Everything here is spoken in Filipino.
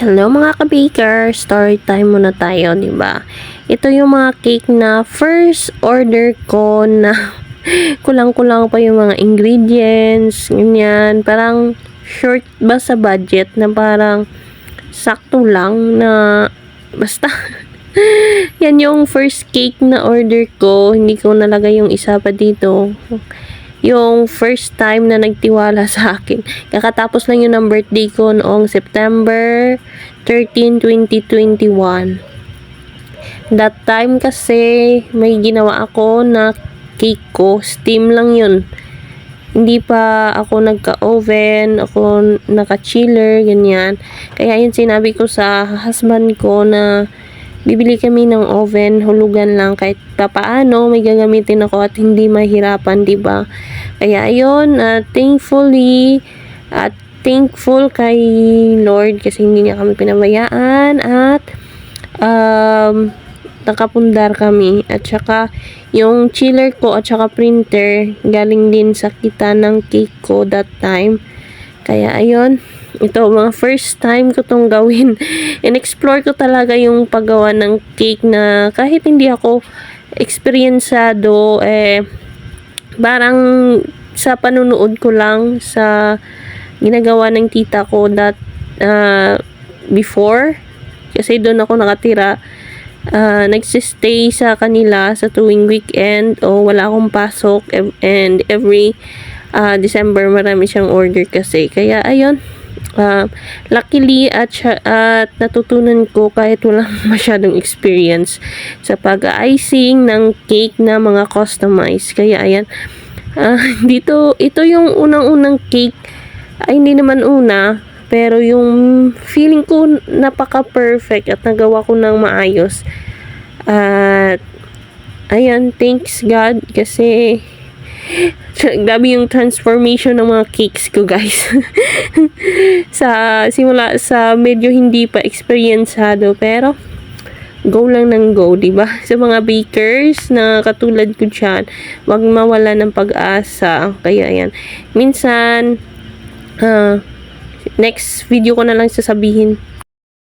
Hello mga ka-baker, story time muna tayo, di ba? Ito yung mga cake na first order ko na kulang-kulang pa yung mga ingredients, ganyan. Parang short ba sa budget na parang sakto lang na basta yan yung first cake na order ko. Hindi ko nalagay yung isa pa dito. Yung first time na nagtiwala sa akin. Kakatapos lang yun ng birthday ko noong September 13, 2021. That time kasi may ginawa ako na cake ko. Steam lang yun. Hindi pa ako nagka-oven, ako naka-chiller, ganyan. Kaya yun sinabi ko sa husband ko na bibili kami ng oven, hulugan lang kahit papaano may gagamitin ako at hindi mahirapan, 'di ba? Kaya ayun, thankfully at thankful kay Lord kasi hindi niya kami pinabayaan at nakapundar kami at saka yung chiller ko at saka printer galing din sa kita ng cake ko that time. Kaya ayun, ito mga first time ko tong gawin. In-explore ko talaga yung paggawa ng cake na kahit hindi ako eksperyensado, parang sa panunood ko lang sa ginagawa ng tita ko that before. Kasi doon ako nakatira. Nagsistay sa kanila sa tuwing weekend o wala akong pasok and every December marami siyang order kasi. Kaya ayun, luckily at natutunan ko kahit walang masyadong experience sa pag-icing ng cake na mga customized. Kaya ayan, ito yung unang-unang cake, ay hindi naman una, pero yung feeling ko napaka-perfect at nagawa ko ng maayos. At ayan, thanks God kasi grabe yung transformation ng mga cakes ko, guys. Simula sa medyo hindi pa experiencado, pero go lang ng go, diba? Sa mga bakers na katulad ko dyan, wag mawala ng pag-asa. Kaya yan, minsan next video ko na lang sasabihin